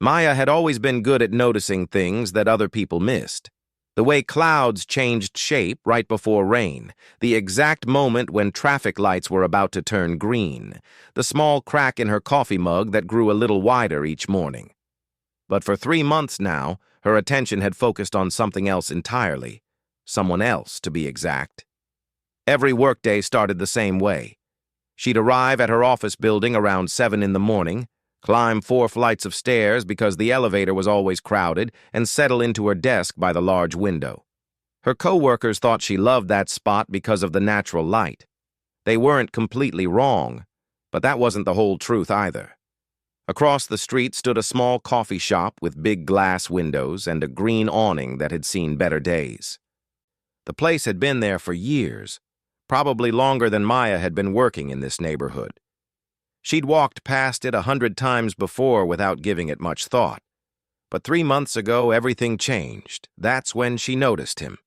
Maya had always been good at noticing things that other people missed. The way clouds changed shape right before rain, the exact moment when traffic lights were about to turn green, the small crack in her coffee mug that grew a little wider each morning. But for 3 months now, her attention had focused on something else entirely. Someone else, to be exact. Every workday started the same way. She'd arrive at her office building around 7 in the morning, climb 4 flights of stairs because the elevator was always crowded, and settle into her desk by the large window. Her coworkers thought she loved that spot because of the natural light. They weren't completely wrong, but that wasn't the whole truth either. Across the street stood a small coffee shop with big glass windows and a green awning that had seen better days. The place had been there for years, probably longer than Maya had been working in this neighborhood. She'd walked past it 100 times before without giving it much thought. But 3 months ago, everything changed. That's when she noticed him.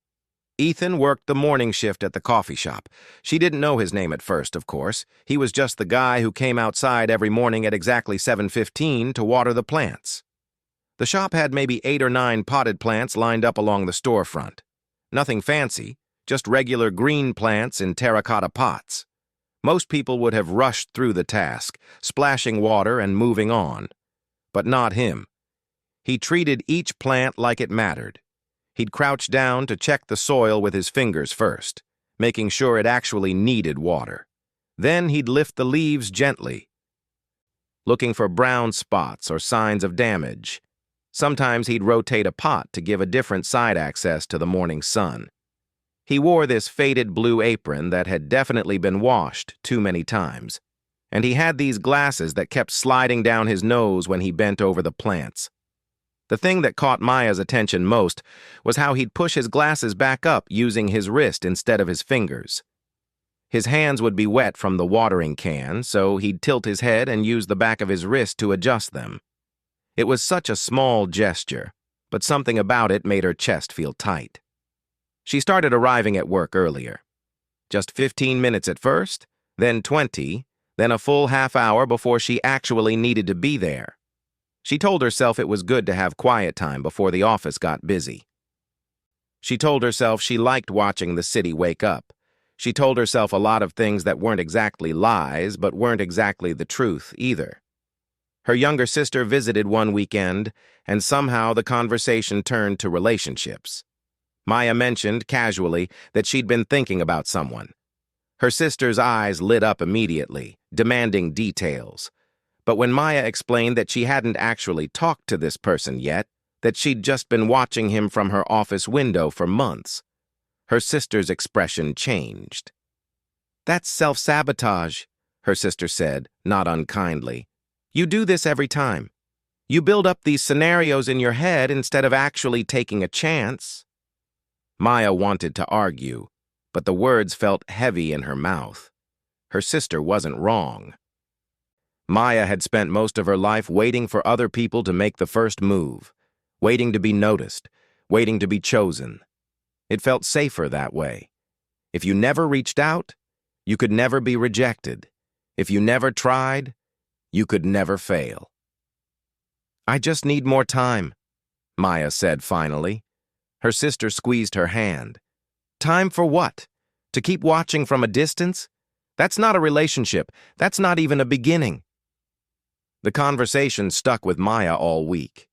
Ethan worked the morning shift at the coffee shop. She didn't know his name at first, of course. He was just the guy who came outside every morning at exactly 7:15 to water the plants. The shop had maybe 8 or 9 potted plants lined up along the storefront. Nothing fancy, just regular green plants in terracotta pots. Most people would have rushed through the task, splashing water and moving on. But not him. He treated each plant like it mattered. He'd crouch down to check the soil with his fingers first, making sure it actually needed water. Then he'd lift the leaves gently, looking for brown spots or signs of damage. Sometimes he'd rotate a pot to give a different side access to the morning sun. He wore this faded blue apron that had definitely been washed too many times, and he had these glasses that kept sliding down his nose when he bent over the plants. The thing that caught Maya's attention most was how he'd push his glasses back up using his wrist instead of his fingers. His hands would be wet from the watering can, so he'd tilt his head and use the back of his wrist to adjust them. It was such a small gesture, but something about it made her chest feel tight. She started arriving at work earlier. Just 15 minutes at first, then 20, then a full half hour before she actually needed to be there. She told herself it was good to have quiet time before the office got busy. She told herself she liked watching the city wake up. She told herself a lot of things that weren't exactly lies, but weren't exactly the truth either. Her younger sister visited one weekend, and somehow the conversation turned to relationships. Maya mentioned, casually, that she'd been thinking about someone. Her sister's eyes lit up immediately, demanding details. But when Maya explained that she hadn't actually talked to this person yet, that she'd just been watching him from her office window for months, her sister's expression changed. "That's self-sabotage," her sister said, not unkindly. "You do this every time. You build up these scenarios in your head instead of actually taking a chance." Maya wanted to argue, but the words felt heavy in her mouth. Her sister wasn't wrong. Maya had spent most of her life waiting for other people to make the first move, waiting to be noticed, waiting to be chosen. It felt safer that way. If you never reached out, you could never be rejected. If you never tried, you could never fail. "I just need more time," Maya said finally. Her sister squeezed her hand. "Time for what? To keep watching from a distance? That's not a relationship. That's not even a beginning." The conversation stuck with Maya all week.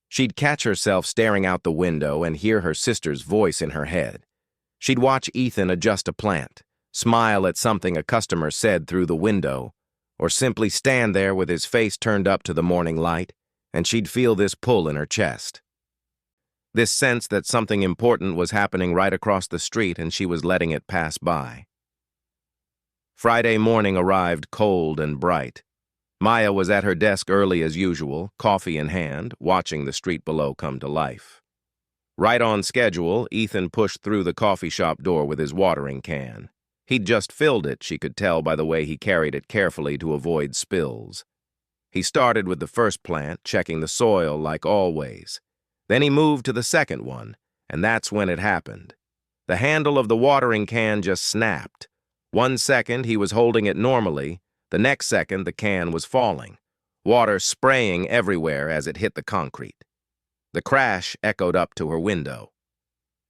She'd catch herself staring out the window and hear her sister's voice in her head. She'd watch Ethan adjust a plant, smile at something a customer said through the window, or simply stand there with his face turned up to the morning light, and she'd feel this pull in her chest. This sense that something important was happening right across the street and she was letting it pass by. Friday morning arrived cold and bright. Maya was at her desk early as usual, coffee in hand, watching the street below come to life. Right on schedule, Ethan pushed through the coffee shop door with his watering can. He'd just filled it, she could tell by the way he carried it carefully to avoid spills. He started with the first plant, checking the soil like always. Then he moved to the second one, and that's when it happened. The handle of the watering can just snapped. 1 second he was holding it normally, the next second the can was falling. water spraying everywhere as it hit the concrete. The crash echoed up to her window.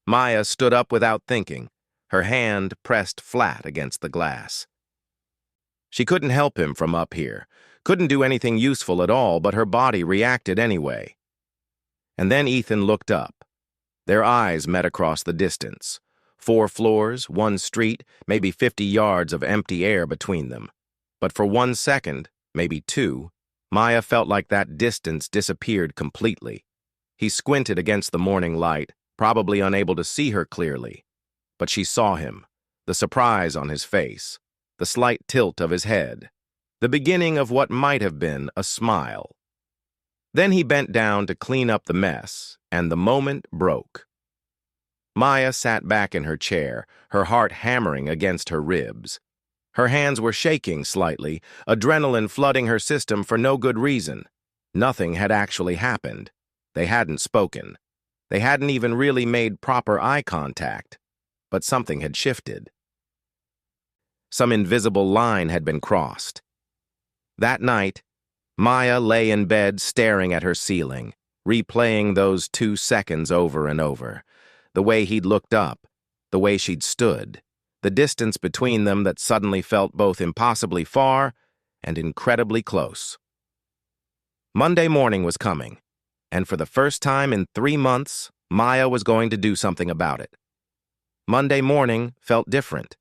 Maya stood up without thinking, her hand pressed flat against the glass. She couldn't help him from up here, couldn't do anything useful at all, but her body reacted anyway. And then Ethan looked up. Their eyes met across the distance. 4 floors, 1 street, maybe 50 yards of empty air between them. But for 1 second, maybe 2, Maya felt like that distance disappeared completely. He squinted against the morning light, probably unable to see her clearly. But she saw him, the surprise on his face, the slight tilt of his head, the beginning of what might have been a smile. Then he bent down to clean up the mess, and the moment broke. Maya sat back in her chair, her heart hammering against her ribs. Her hands were shaking slightly, adrenaline flooding her system for no good reason. Nothing had actually happened. They hadn't spoken. They hadn't even really made proper eye contact. But something had shifted. Some invisible line had been crossed. That night, Maya lay in bed staring at her ceiling, replaying those 2 seconds over and over. The way he'd looked up, the way she'd stood, the distance between them that suddenly felt both impossibly far and incredibly close. Monday morning was coming, and for the first time in 3 months, Maya was going to do something about it. Monday morning felt different.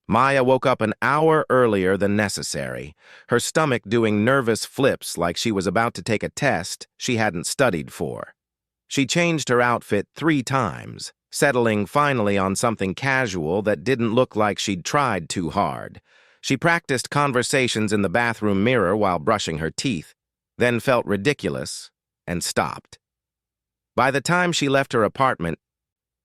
Maya woke up an hour earlier than necessary, her stomach doing nervous flips like she was about to take a test she hadn't studied for. She changed her outfit 3 times, settling finally on something casual that didn't look like she'd tried too hard. She practiced conversations in the bathroom mirror while brushing her teeth, then felt ridiculous and stopped. By the time she left her apartment,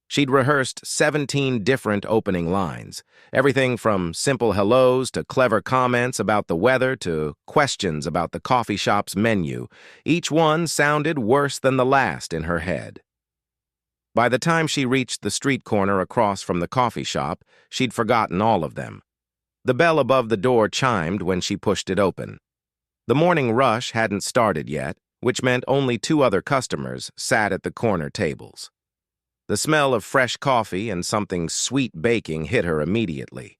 she'd rehearsed 17 different opening lines, everything from simple hellos to clever comments about the weather to questions about the coffee shop's menu. Each one sounded worse than the last in her head. By the time she reached the street corner across from the coffee shop, she'd forgotten all of them. The bell above the door chimed when she pushed it open. The morning rush hadn't started yet, which meant only 2 other customers sat at the corner tables. The smell of fresh coffee and something sweet baking hit her immediately.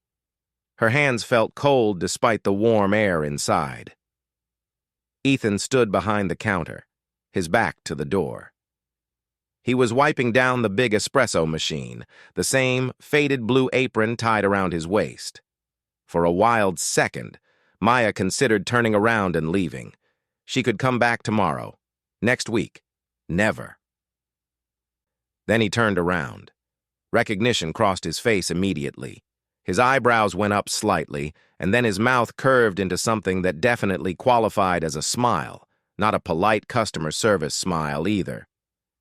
Her hands felt cold despite the warm air inside. Ethan stood behind the counter, his back to the door. He was wiping down the big espresso machine, the same faded blue apron tied around his waist. For a wild second, Maya considered turning around and leaving. She could come back tomorrow, next week, never. Then he turned around. Recognition crossed his face immediately. His eyebrows went up slightly, and then his mouth curved into something that definitely qualified as a smile, not a polite customer service smile either.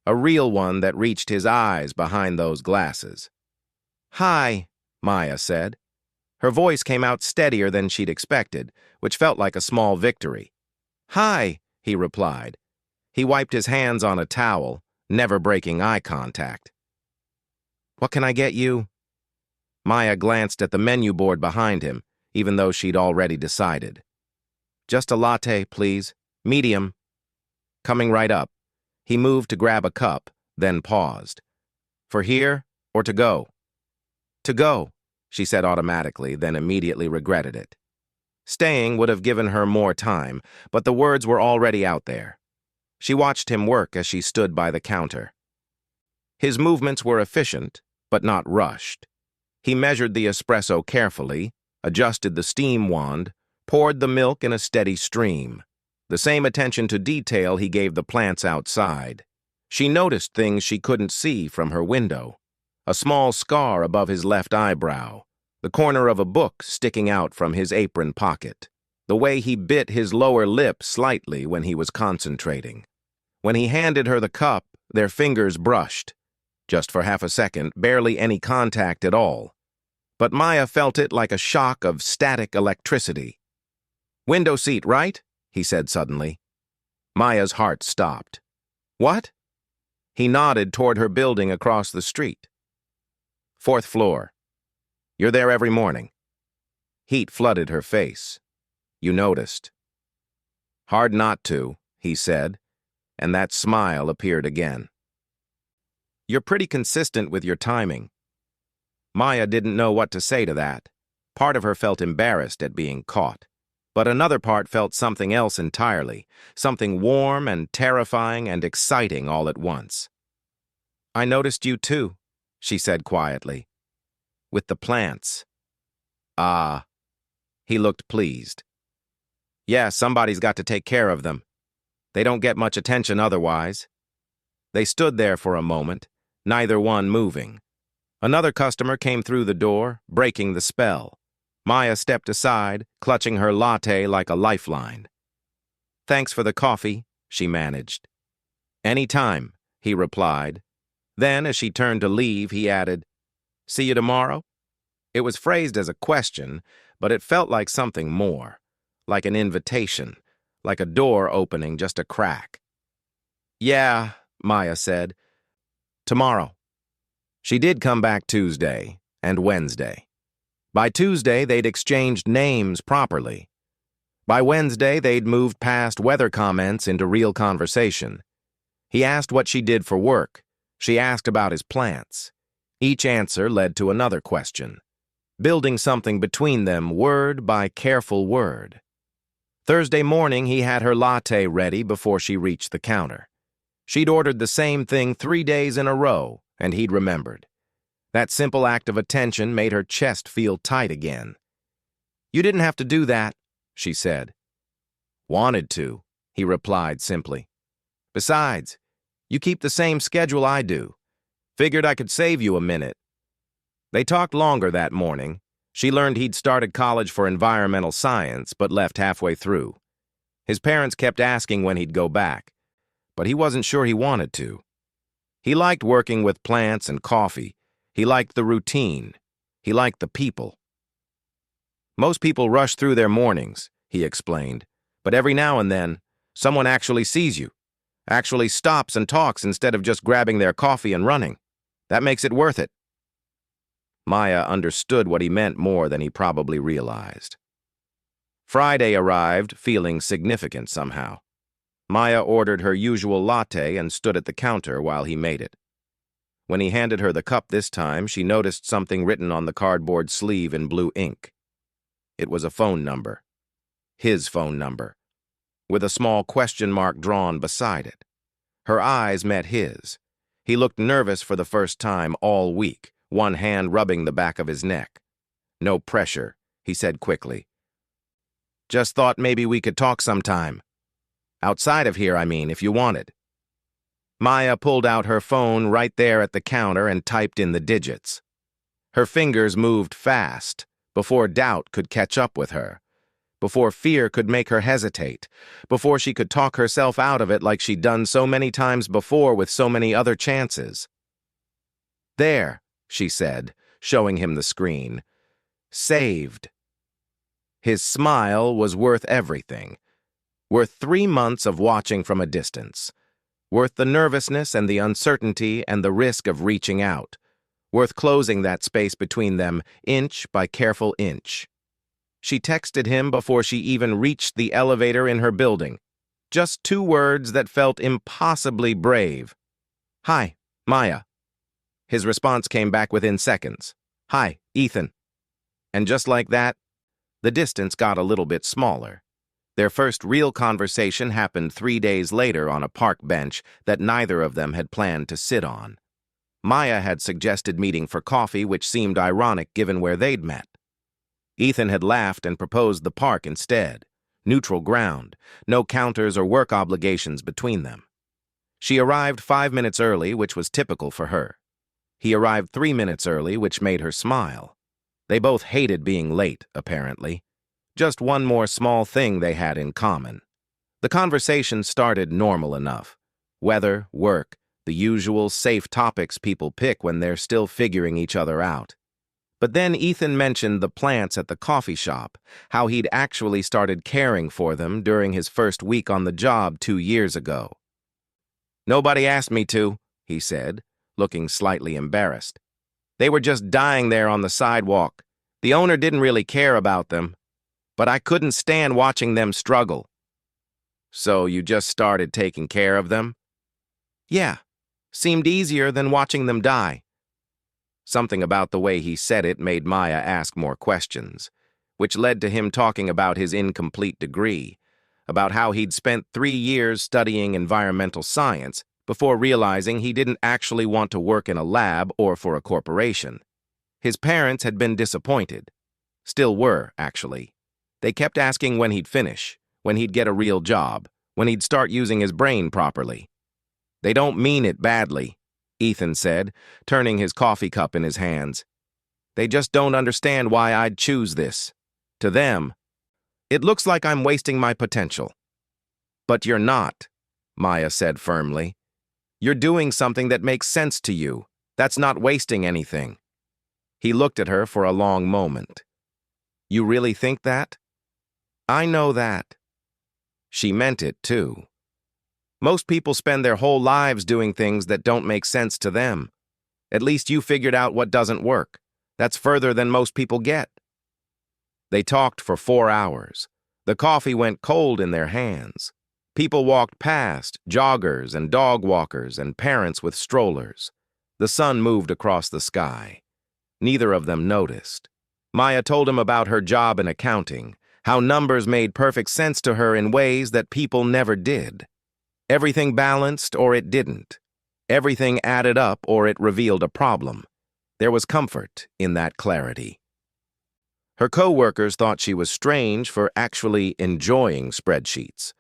A real one that reached his eyes behind those glasses. "Hi," Maya said. Her voice came out steadier than she'd expected, which felt like a small victory. "Hi," he replied. He wiped his hands on a towel, never breaking eye contact. "What can I get you?" Maya glanced at the menu board behind him, even though she'd already decided. "Just a latte, please. Medium." Coming right up, he moved to grab a cup, then paused. "For here or to go?" "To go," she said automatically, then immediately regretted it. Staying would have given her more time, but the words were already out there. She watched him work as she stood by the counter. His movements were efficient, but not rushed. He measured the espresso carefully, adjusted the steam wand, poured the milk in a steady stream. The same attention to detail he gave the plants outside. She noticed things she couldn't see from her window. A small scar above his left eyebrow, the corner of a book sticking out from his apron pocket, the way he bit his lower lip slightly when he was concentrating. When he handed her the cup, their fingers brushed. Just for half a second, barely any contact at all. But Maya felt it like a shock of static electricity. "Window seat, right?" he said suddenly. Maya's heart stopped. "What?" He nodded toward her building across the street. "4th floor. You're there every morning." Heat flooded her face. "You noticed." Hard not to, he said, and that smile appeared again. You're pretty consistent with your timing. Maya didn't know what to say to that. Part of her felt embarrassed at being caught, but another part felt something else entirely, something warm and terrifying and exciting all at once. I noticed you too, she said quietly. With the plants. Ah. He looked pleased. Yeah, somebody's got to take care of them. They don't get much attention otherwise. They stood there for a moment, neither one moving. Another customer came through the door, breaking the spell. Maya stepped aside, clutching her latte like a lifeline. Thanks for the coffee, she managed. Any time, he replied. Then, as she turned to leave, he added, See you tomorrow? It was phrased as a question, but it felt like something more, like an invitation, like a door opening just a crack. Yeah, Maya said. Tomorrow. She did come back Tuesday and Wednesday. By Tuesday, they'd exchanged names properly. By Wednesday, they'd moved past weather comments into real conversation. He asked what she did for work. She asked about his plants. Each answer led to another question, building something between them word by careful word. Thursday morning, he had her latte ready before she reached the counter. She'd ordered the same thing 3 days in a row, and he'd remembered. That simple act of attention made her chest feel tight again. You didn't have to do that, she said. Wanted to, he replied simply. Besides, you keep the same schedule I do. Figured I could save you a minute. They talked longer that morning. She learned he'd started college for environmental science, but left halfway through. His parents kept asking when he'd go back, but he wasn't sure he wanted to. He liked working with plants and coffee. He liked the routine. He liked the people. Most people rush through their mornings, he explained, but every now and then, someone actually sees you, actually stops and talks instead of just grabbing their coffee and running. That makes it worth it. Maya understood what he meant more than he probably realized. Friday arrived, feeling significant somehow. Maya ordered her usual latte and stood at the counter while he made it. When he handed her the cup this time, she noticed something written on the cardboard sleeve in blue ink. It was a phone number. His phone number, with a small question mark drawn beside it. Her eyes met his. He looked nervous for the first time all week, one hand rubbing the back of his neck. No pressure, he said quickly. Just thought maybe we could talk sometime. Outside of here, I mean, if you wanted. Maya pulled out her phone right there at the counter and typed in the digits. Her fingers moved fast, before doubt could catch up with her, before fear could make her hesitate, before she could talk herself out of it like she'd done so many times before with so many other chances. There, she said, showing him the screen. Saved. His smile was worth everything. Worth 3 months of watching from a distance. Worth the nervousness and the uncertainty and the risk of reaching out. Worth closing that space between them, inch by careful inch. She texted him before she even reached the elevator in her building. Just 2 words that felt impossibly brave. Hi, Maya. His response came back within seconds. Hi, Ethan. And just like that, the distance got a little bit smaller. Their first real conversation happened 3 days later on a park bench that neither of them had planned to sit on. Maya had suggested meeting for coffee, which seemed ironic given where they'd met. Ethan had laughed and proposed the park instead. Neutral ground, no counters or work obligations between them. She arrived 5 minutes early, which was typical for her. He arrived 3 minutes early, which made her smile. They both hated being late, apparently. Just one more small thing they had in common. The conversation started normal enough. Weather, work, the usual safe topics people pick when they're still figuring each other out. But then Ethan mentioned the plants at the coffee shop, how he'd actually started caring for them during his first week on the job 2 years ago. Nobody asked me to, he said, looking slightly embarrassed. They were just dying there on the sidewalk. The owner didn't really care about them, but I couldn't stand watching them struggle. So you just started taking care of them? Yeah. Seemed easier than watching them die. Something about the way he said it made Maya ask more questions, which led to him talking about his incomplete degree, about how he'd spent 3 years studying environmental science before realizing he didn't actually want to work in a lab or for a corporation. His parents had been disappointed. Still were, actually. They kept asking when he'd finish, when he'd get a real job, when he'd start using his brain properly. They don't mean it badly, Ethan said, turning his coffee cup in his hands. They just don't understand why I'd choose this. To them, it looks like I'm wasting my potential. But you're not, Maya said firmly. You're doing something that makes sense to you. That's not wasting anything. He looked at her for a long moment. You really think that? I know that. She meant it, too. Most people spend their whole lives doing things that don't make sense to them. At least you figured out what doesn't work. That's further than most people get. They talked for 4 hours. The coffee went cold in their hands. People walked past, joggers and dog walkers and parents with strollers. The sun moved across the sky. Neither of them noticed. Maya told him about her job in accounting, how numbers made perfect sense to her in ways that people never did. Everything balanced or it didn't. Everything added up or it revealed a problem. There was comfort in that clarity. Her co-workers thought she was strange for actually enjoying spreadsheets.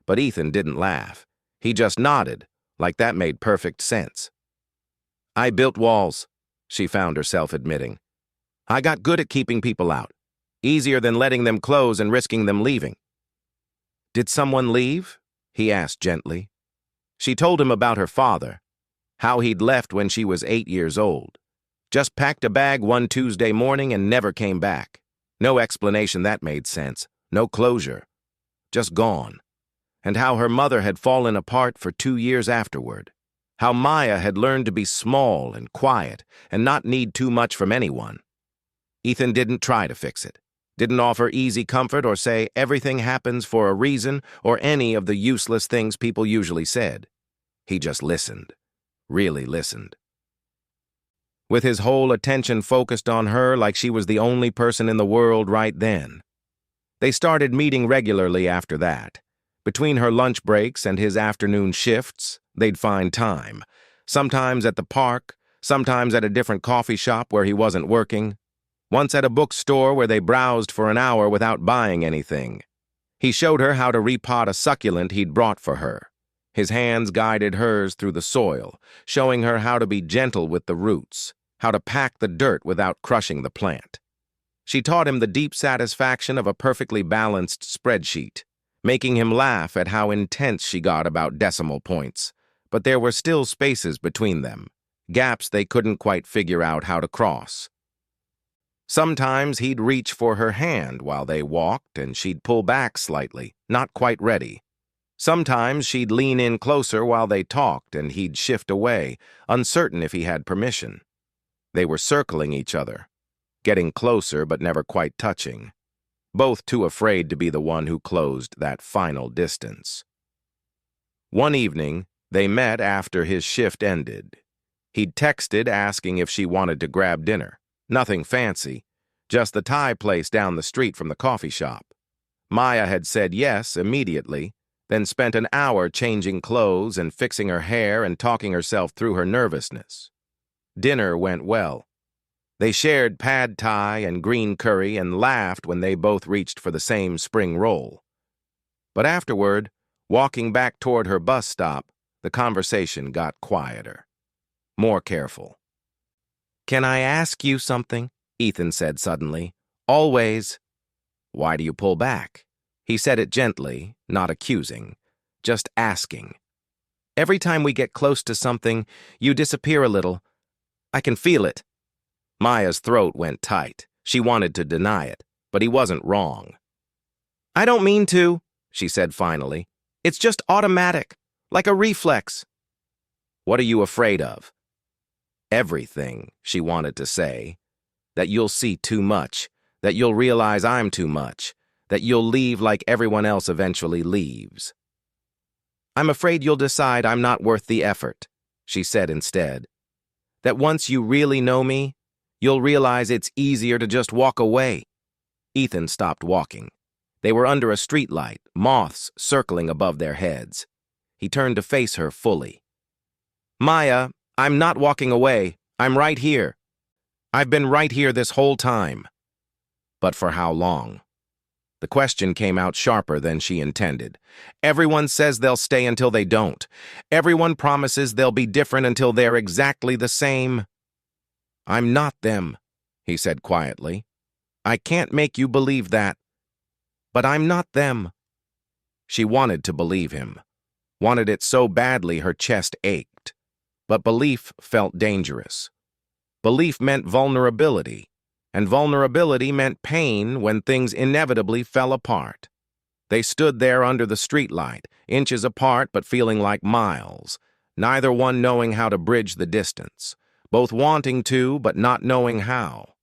But Ethan didn't laugh. He just nodded, like that made perfect sense. I built walls, she found herself admitting. I got good at keeping people out. Easier than letting them close and risking them leaving. Did someone leave? He asked gently. She told him about her father, how he'd left when she was 8 years old. Just packed a bag one Tuesday morning and never came back. No explanation that made sense. No closure. Just gone. And how her mother had fallen apart for 2 years afterward. How Maya had learned to be small and quiet and not need too much from anyone. Ethan didn't try to fix it. Didn't offer easy comfort or say everything happens for a reason or any of the useless things people usually said. He just listened. Really listened. With his whole attention focused on her like she was the only person in the world right then. They started meeting regularly after that. Between her lunch breaks and his afternoon shifts, they'd find time. Sometimes at the park, sometimes at a different coffee shop where he wasn't working. Once at a bookstore where they browsed for an hour without buying anything. He showed her how to repot a succulent he'd brought for her. His hands guided hers through the soil, showing her how to be gentle with the roots, how to pack the dirt without crushing the plant. She taught him the deep satisfaction of a perfectly balanced spreadsheet, making him laugh at how intense she got about decimal points. But there were still spaces between them, gaps they couldn't quite figure out how to cross. Sometimes he'd reach for her hand while they walked and she'd pull back slightly, not quite ready. Sometimes she'd lean in closer while they talked and he'd shift away, uncertain if he had permission. They were circling each other, getting closer but never quite touching, both too afraid to be the one who closed that final distance. One evening, they met after his shift ended. He'd texted asking if she wanted to grab dinner. Nothing fancy, just the Thai place down the street from the coffee shop. Maya had said yes immediately, then spent an hour changing clothes and fixing her hair and talking herself through her nervousness. Dinner went well. They shared pad thai and green curry and laughed when they both reached for the same spring roll. But afterward, walking back toward her bus stop, the conversation got quieter, more careful. Can I ask you something? Ethan said suddenly. Always. Why do you pull back? He said it gently, not accusing, just asking. Every time we get close to something, you disappear a little. I can feel it. Maya's throat went tight. She wanted to deny it, but he wasn't wrong. I don't mean to, she said finally. It's just automatic, like a reflex. What are you afraid of? Everything, she wanted to say. That you'll see too much, that you'll realize I'm too much, that you'll leave like everyone else eventually leaves. I'm afraid you'll decide I'm not worth the effort, she said instead. That once you really know me, you'll realize it's easier to just walk away. Ethan stopped walking. They were under a streetlight, moths circling above their heads. He turned to face her fully. Maya, I'm not walking away. I'm right here. I've been right here this whole time. But for how long? The question came out sharper than she intended. Everyone says they'll stay until they don't. Everyone promises they'll be different until they're exactly the same. I'm not them, he said quietly. I can't make you believe that. But I'm not them. She wanted to believe him. Wanted it so badly her chest ached. But belief felt dangerous. Belief meant vulnerability. And vulnerability meant pain when things inevitably fell apart. They stood there under the streetlight, inches apart but feeling like miles, neither one knowing how to bridge the distance, both wanting to but not knowing how.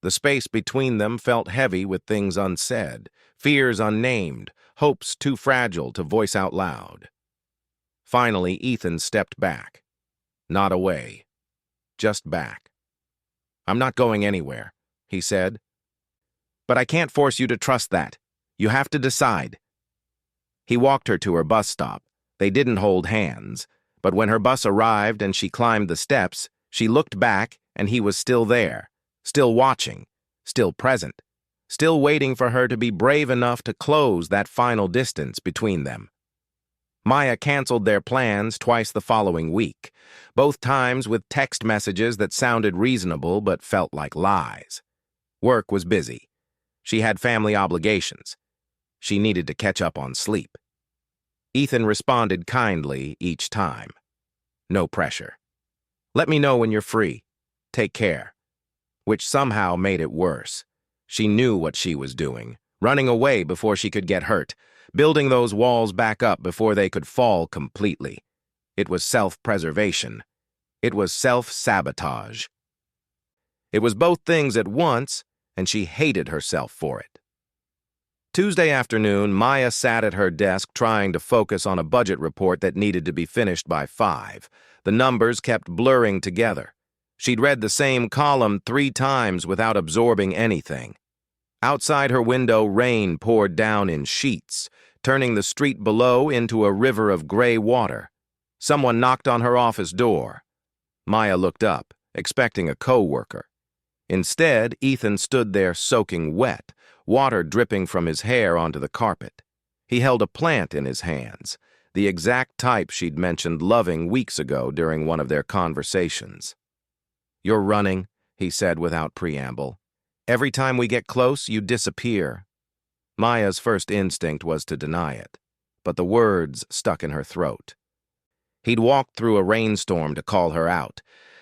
The space between them felt heavy with things unsaid, fears unnamed, hopes too fragile to voice out loud. Finally, Ethan stepped back. Not away. Just back. I'm not going anywhere, he said. But I can't force you to trust that. You have to decide. He walked her to her bus stop. They didn't hold hands, but when her bus arrived and she climbed the steps, she looked back and he was still there, still watching, still present, still waiting for her to be brave enough to close that final distance between them. Maya canceled their plans twice the following week, both times with text messages that sounded reasonable but felt like lies. Work was busy. She had family obligations. She needed to catch up on sleep. Ethan responded kindly each time. No pressure. Let me know when you're free. Take care. Which somehow made it worse. She knew what she was doing, running away before she could get hurt, building those walls back up before they could fall completely. It was self-preservation. It was self-sabotage. It was both things at once, and she hated herself for it. Tuesday afternoon, Maya sat at her desk trying to focus on a budget report that needed to be finished by 5. The numbers kept blurring together. She'd read the same column 3 times without absorbing anything. Outside her window, rain poured down in sheets, turning the street below into a river of gray water. Someone knocked on her office door. Maya looked up, expecting a co-worker. Instead, Ethan stood there soaking wet, water dripping from his hair onto the carpet. He held a plant in his hands, the exact type she'd mentioned loving weeks ago during one of their conversations. "You're running," he said without preamble. "Every time we get close, you disappear." Maya's first instinct was to deny it, but the words stuck in her throat. He'd walked through a rainstorm to call her out.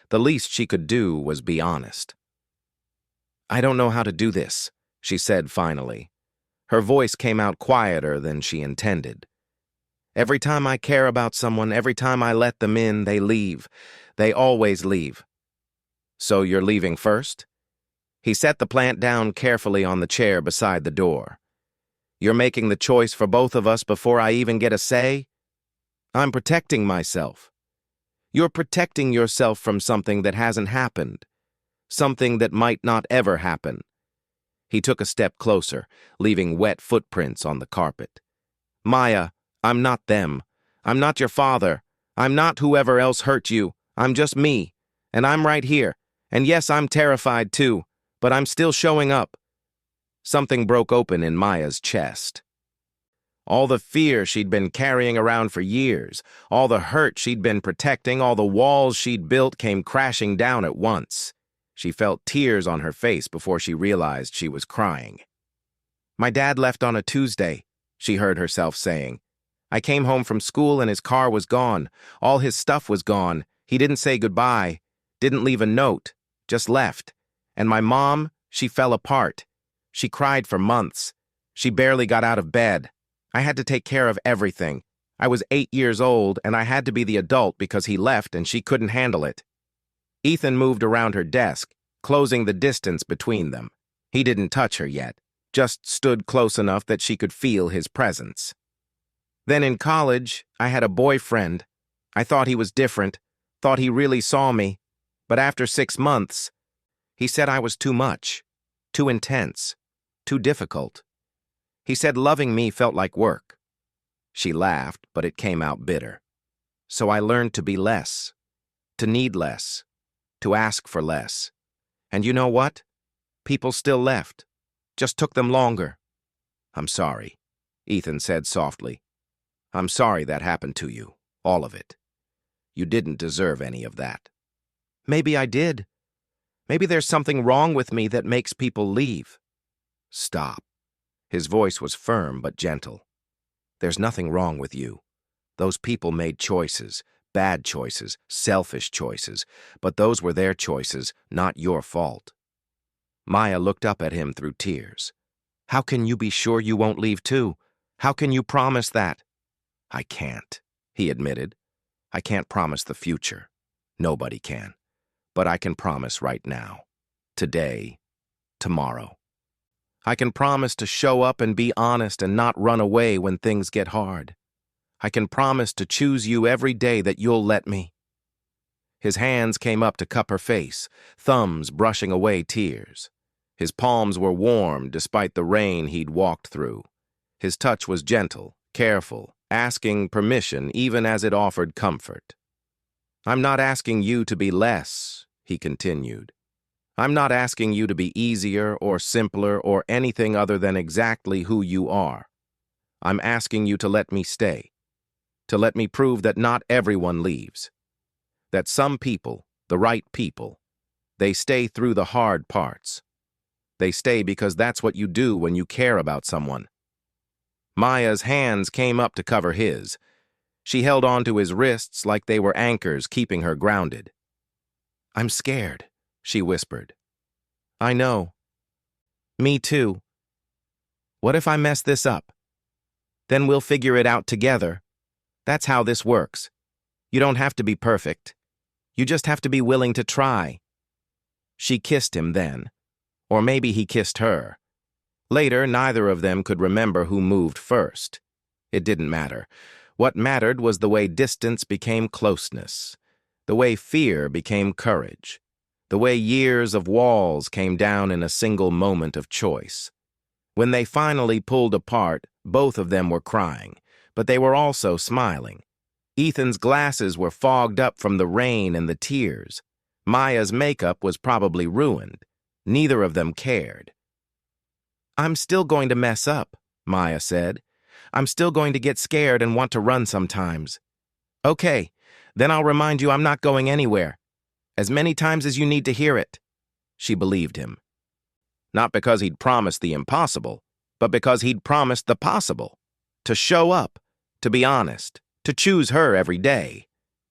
The least she could do was be honest. "I don't know how to do this," she said finally. Her voice came out quieter than she intended. "Every time I care about someone, every time I let them in, they leave. They always leave." "So you're leaving first?" He set the plant down carefully on the chair beside the door. "You're making the choice for both of us before I even get a say?" "I'm protecting myself." "You're protecting yourself from something that hasn't happened. Something that might not ever happen." He took a step closer, leaving wet footprints on the carpet. "Maya, I'm not them. I'm not your father. I'm not whoever else hurt you. I'm just me. And I'm right here. And yes, I'm terrified too, but I'm still showing up." Something broke open in Maya's chest. All the fear she'd been carrying around for years, all the hurt she'd been protecting, all the walls she'd built came crashing down at once. She felt tears on her face before she realized she was crying. "My dad left on a Tuesday," she heard herself saying. "I came home from school and his car was gone. All his stuff was gone. He didn't say goodbye, didn't leave a note, just left. And my mom, she fell apart. She cried for months. She barely got out of bed. I had to take care of everything. I was 8 years old and I had to be the adult because he left and she couldn't handle it." Ethan moved around her desk, closing the distance between them. He didn't touch her yet, just stood close enough that she could feel his presence. Then in college, I had a boyfriend. I thought he was different, thought he really saw me, but after 6 months, he said I was too much, too intense, too difficult. He said loving me felt like work. She laughed, but it came out bitter. So I learned to be less, to need less, to ask for less. And you know what? People still left. Just took them longer. I'm sorry, Ethan said softly. I'm sorry that happened to you, all of it. You didn't deserve any of that. Maybe I did. Maybe there's something wrong with me that makes people leave. Stop. His voice was firm but gentle. There's nothing wrong with you. Those people made choices, bad choices, selfish choices, but those were their choices, not your fault. Maya looked up at him through tears. How can you be sure you won't leave too? How can you promise that? I can't, he admitted. I can't promise the future. Nobody can. But I can promise right now. Today. Tomorrow. I can promise to show up and be honest and not run away when things get hard. I can promise to choose you every day that you'll let me. His hands came up to cup her face, thumbs brushing away tears. His palms were warm despite the rain he'd walked through. His touch was gentle, careful, asking permission even as it offered comfort. I'm not asking you to be less, he continued. I'm not asking you to be easier or simpler or anything other than exactly who you are. I'm asking you to let me stay, to let me prove that not everyone leaves, that some people, the right people, they stay through the hard parts. They stay because that's what you do when you care about someone. Maya's hands came up to cover his. She held onto his wrists like they were anchors keeping her grounded. I'm scared, she whispered. I know. Me too. What if I mess this up? Then we'll figure it out together. That's how this works. You don't have to be perfect. You just have to be willing to try. She kissed him then. Or maybe he kissed her. Later, neither of them could remember who moved first. It didn't matter. What mattered was the way distance became closeness, the way fear became courage, the way years of walls came down in a single moment of choice. When they finally pulled apart, both of them were crying, but they were also smiling. Ethan's glasses were fogged up from the rain and the tears. Maya's makeup was probably ruined. Neither of them cared. I'm still going to mess up, Maya said. I'm still going to get scared and want to run sometimes. Okay, then I'll remind you I'm not going anywhere. As many times as you need to hear it. She believed him. Not because he'd promised the impossible, but because he'd promised the possible. To show up, to be honest, to choose her every day.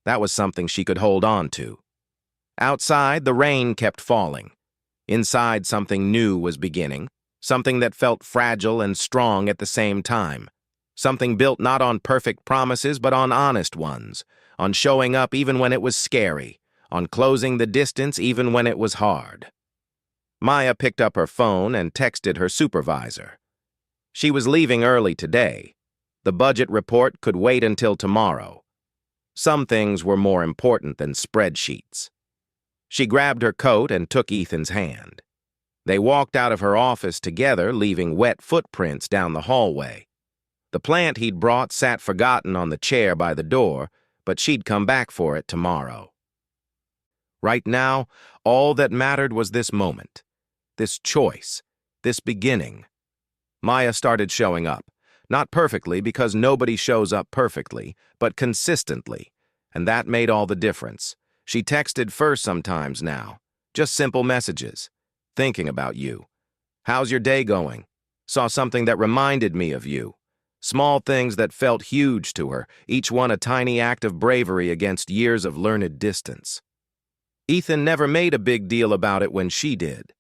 That was something she could hold on to. Outside, the rain kept falling. Inside, something new was beginning, something that felt fragile and strong at the same time, something built not on perfect promises but on honest ones, on showing up even when it was scary, on closing the distance even when it was hard. Maya picked up her phone and texted her supervisor. She was leaving early today. The budget report could wait until tomorrow. Some things were more important than spreadsheets. She grabbed her coat and took Ethan's hand. They walked out of her office together, leaving wet footprints down the hallway. The plant he'd brought sat forgotten on the chair by the door, but she'd come back for it tomorrow. Right now, all that mattered was this moment, this choice, this beginning. Maya started showing up, not perfectly because nobody shows up perfectly, but consistently, and that made all the difference. She texted first sometimes now, just simple messages. Thinking about you. How's your day going? Saw something that reminded me of you. Small things that felt huge to her, each one a tiny act of bravery against years of learned distance. Ethan never made a big deal about it when she did.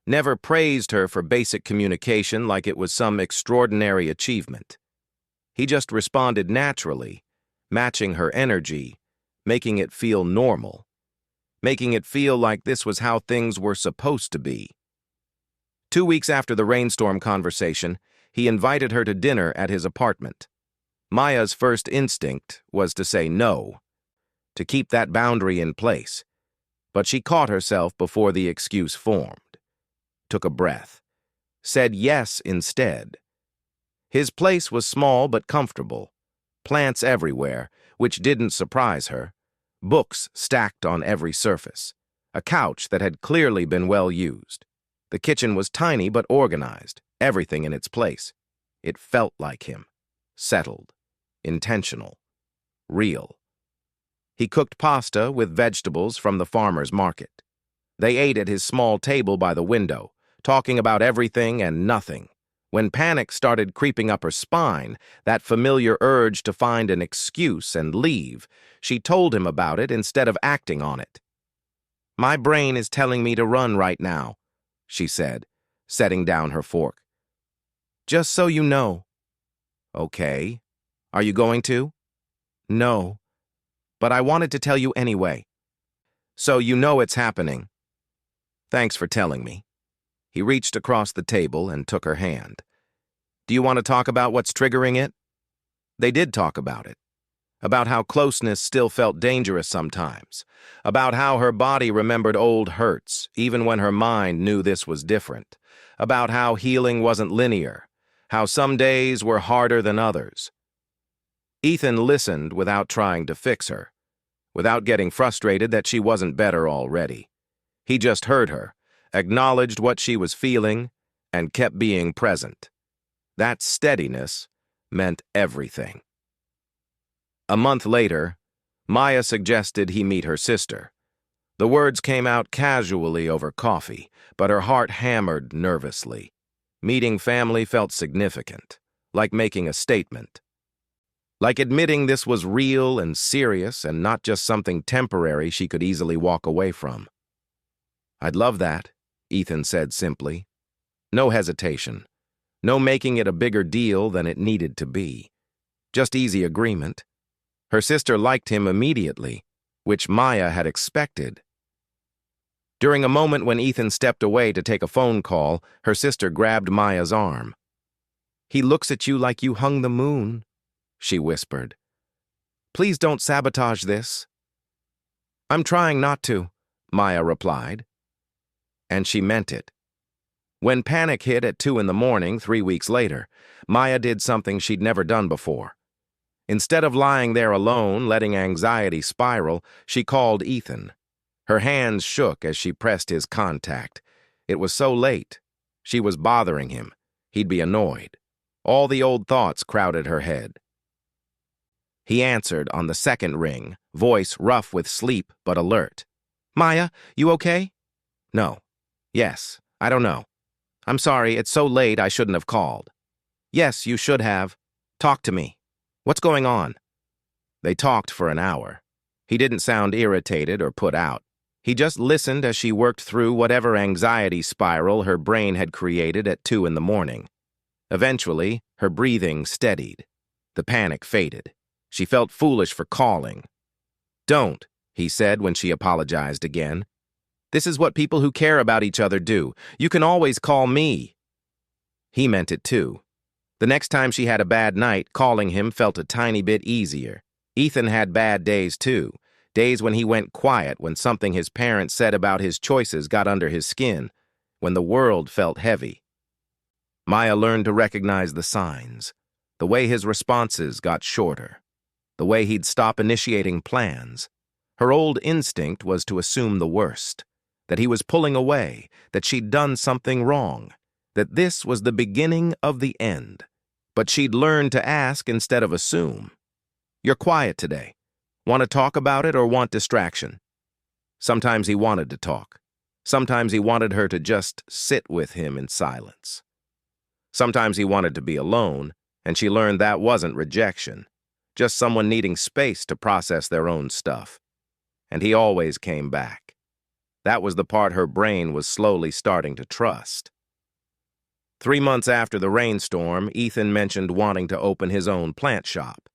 Never praised her for basic communication like it was some extraordinary achievement. He just responded naturally, matching her energy, making it feel normal, making it feel like this was how things were supposed to be. 2 weeks after the rainstorm conversation, he invited her to dinner at his apartment. Maya's first instinct was to say no, to keep that boundary in place, but she caught herself before the excuse formed, took a breath, said yes instead. His place was small but comfortable, plants everywhere, which didn't surprise her, books stacked on every surface, a couch that had clearly been well used. The kitchen was tiny but organized, everything in its place. It felt like him, settled, intentional, real. He cooked pasta with vegetables from the farmer's market. They ate at his small table by the window, talking about everything and nothing. When panic started creeping up her spine, that familiar urge to find an excuse and leave, she told him about it instead of acting on it. "My brain is telling me to run right now," she said, setting down her fork. "Just so you know." "Okay. Are you going to?" "No. But I wanted to tell you anyway." "So you know it's happening." "Thanks for telling me." He reached across the table and took her hand. "Do you want to talk about what's triggering it?" They did talk about it. About how closeness still felt dangerous sometimes. About how her body remembered old hurts, even when her mind knew this was different. About how healing wasn't linear. How some days were harder than others. Ethan listened without trying to fix her, without getting frustrated that she wasn't better already. He just heard her, acknowledged what she was feeling, and kept being present. That steadiness meant everything. A month later, Maya suggested he meet her sister. The words came out casually over coffee, but her heart hammered nervously. Meeting family felt significant, like making a statement. Like admitting this was real and serious and not just something temporary she could easily walk away from. "I'd love that," Ethan said simply. No hesitation. No making it a bigger deal than it needed to be. Just easy agreement. Her sister liked him immediately, which Maya had expected. During a moment when Ethan stepped away to take a phone call, her sister grabbed Maya's arm. "He looks at you like you hung the moon," she whispered. "Please don't sabotage this." "I'm trying not to," Maya replied. And she meant it. When panic hit at 2 in the morning 3 weeks later, Maya did something she'd never done before. Instead of lying there alone, letting anxiety spiral, she called Ethan. Her hands shook as she pressed his contact. It was so late. She was bothering him. He'd be annoyed. All the old thoughts crowded her head. He answered on the second ring, voice rough with sleep but alert. "Maya, you okay?" "No." "Yes, I don't know. I'm sorry, it's so late I shouldn't have called." "Yes, you should have. Talk to me. What's going on?" They talked for an hour. He didn't sound irritated or put out. He just listened as she worked through whatever anxiety spiral her brain had created at 2 in the morning. Eventually, her breathing steadied. The panic faded. She felt foolish for calling. "Don't," he said when she apologized again. "This is what people who care about each other do. You can always call me." He meant it too. The next time she had a bad night, calling him felt a tiny bit easier. Ethan had bad days too. Days when he went quiet, when something his parents said about his choices got under his skin, when the world felt heavy. Maya learned to recognize the signs, the way his responses got shorter, the way he'd stop initiating plans. Her old instinct was to assume the worst, that he was pulling away, that she'd done something wrong, that this was the beginning of the end. But she'd learned to ask instead of assume. "You're quiet today. Want to talk about it or want distraction?" Sometimes he wanted to talk. Sometimes he wanted her to just sit with him in silence. Sometimes he wanted to be alone, and she learned that wasn't rejection, just someone needing space to process their own stuff. And he always came back. That was the part her brain was slowly starting to trust. 3 months after the rainstorm, Ethan mentioned wanting to open his own plant shop.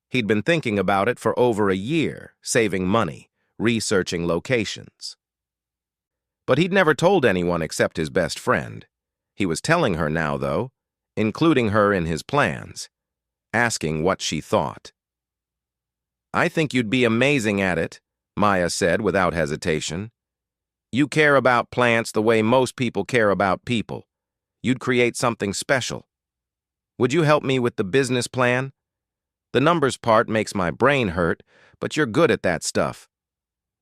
He'd been thinking about it for over a year, saving money, researching locations. But he'd never told anyone except his best friend. He was telling her now, though, including her in his plans. asking what she thought. "I think you'd be amazing at it," Maya said without hesitation. "You care about plants the way most people care about people. You'd create something special. Would you help me with the business plan? The numbers part makes my brain hurt, but you're good at that stuff."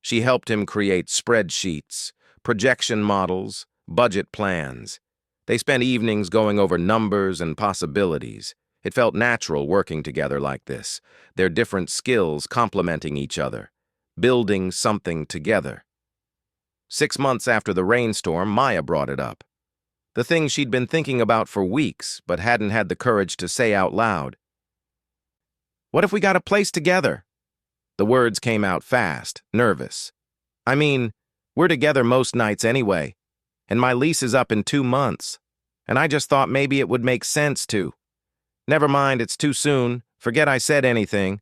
She helped him create spreadsheets, projection models, budget plans. They spent evenings going over numbers and possibilities. It felt natural working together like this, their different skills complementing each other, building something together. 6 months after the rainstorm, Maya brought it up. The thing she'd been thinking about for weeks, but hadn't had the courage to say out loud. "What if we got a place together?" The words came out fast, nervous. "I mean, we're together most nights anyway, and my lease is up in 2 months, and I just thought maybe it would make sense to." "Never mind, it's too soon. Forget I said anything."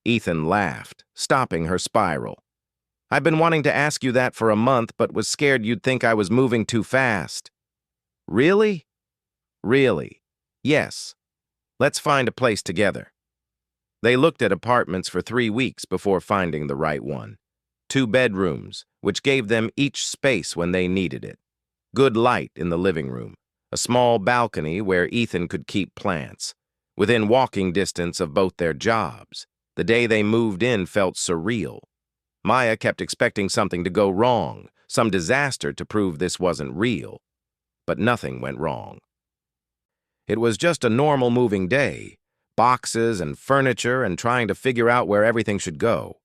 Ethan laughed, stopping her spiral. "I've been wanting to ask you that for a month, but was scared you'd think I was moving too fast." "Really?" "Really. Yes. Let's find a place together." They looked at apartments for 3 weeks before finding the right one. 2 bedrooms, which gave them each space when they needed it. Good light in the living room. A small balcony where Ethan could keep plants. Within walking distance of both their jobs. The day they moved in felt surreal. Maya kept expecting something to go wrong, some disaster to prove this wasn't real. But nothing went wrong. It was just a normal moving day. Boxes and furniture and trying to figure out where everything should go.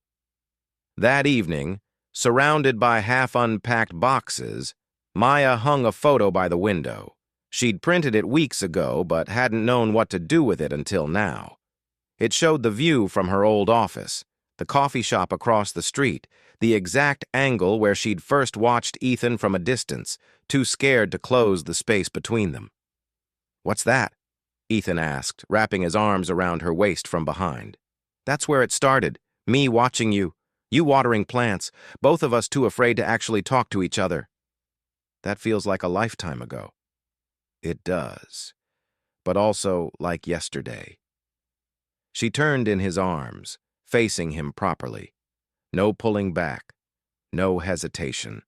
That evening, surrounded by half-unpacked boxes, Maya hung a photo by the window. She'd printed it weeks ago, but hadn't known what to do with it until now. It showed the view from her old office, the coffee shop across the street, the exact angle where she'd first watched Ethan from a distance, too scared to close the space between them. "What's that?" Ethan asked, wrapping his arms around her waist from behind. "That's where it started, me watching you, you watering plants, both of us too afraid to actually talk to each other." "That feels like a lifetime ago." "It does, but also like yesterday." She turned in his arms, facing him properly. No pulling back, no hesitation.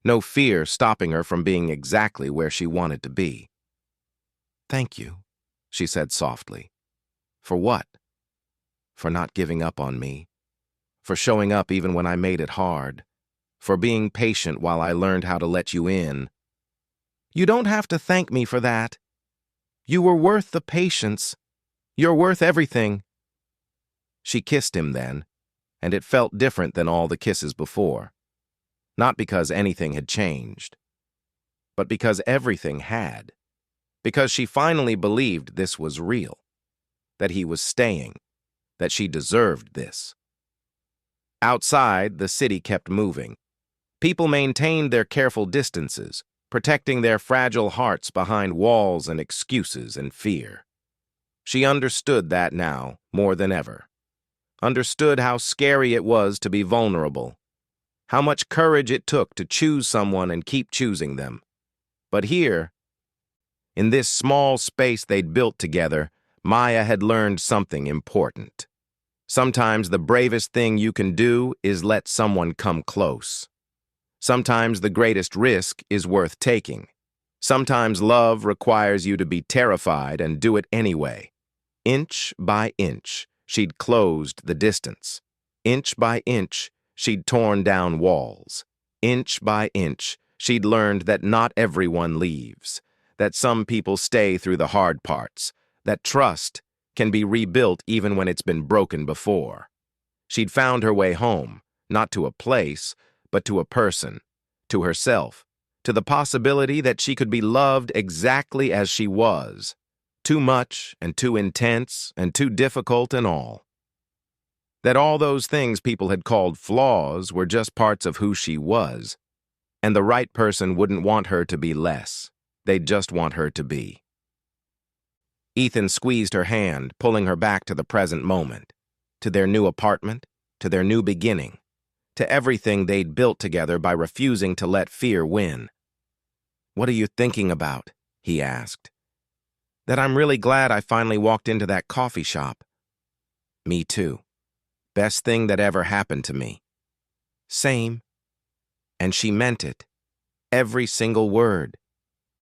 No fear stopping her from being exactly where she wanted to be. "Thank you," she said softly. "For what?" "For not giving up on me. For showing up even when I made it hard. For being patient while I learned how to let you in." "You don't have to thank me for that. You were worth the patience. You're worth everything." She kissed him then, and it felt different than all the kisses before. Not because anything had changed, but because everything had. Because she finally believed this was real, that he was staying, that she deserved this. Outside, the city kept moving. People maintained their careful distances, protecting their fragile hearts behind walls and excuses and fear. She understood that now more than ever. Understood how scary it was to be vulnerable, how much courage it took to choose someone and keep choosing them. But here, in this small space they'd built together, Maya had learned something important. Sometimes the bravest thing you can do is let someone come close. Sometimes the greatest risk is worth taking. Sometimes love requires you to be terrified and do it anyway. Inch by inch, she'd closed the distance. Inch by inch, she'd torn down walls. Inch by inch, she'd learned that not everyone leaves, that some people stay through the hard parts, that trust can be rebuilt even when it's been broken before. She'd found her way home, not to a place, but to a person, to herself, to the possibility that she could be loved exactly as she was, too much and too intense and too difficult and all. That all those things people had called flaws were just parts of who she was, and the right person wouldn't want her to be less. They'd just want her to be. Ethan squeezed her hand, pulling her back to the present moment, to their new apartment, to their new beginning, to everything they'd built together by refusing to let fear win. "What are you thinking about?" he asked. That I'm really glad I finally walked into that coffee shop. Me too. Best thing that ever happened to me. Same. And she meant it. Every single word.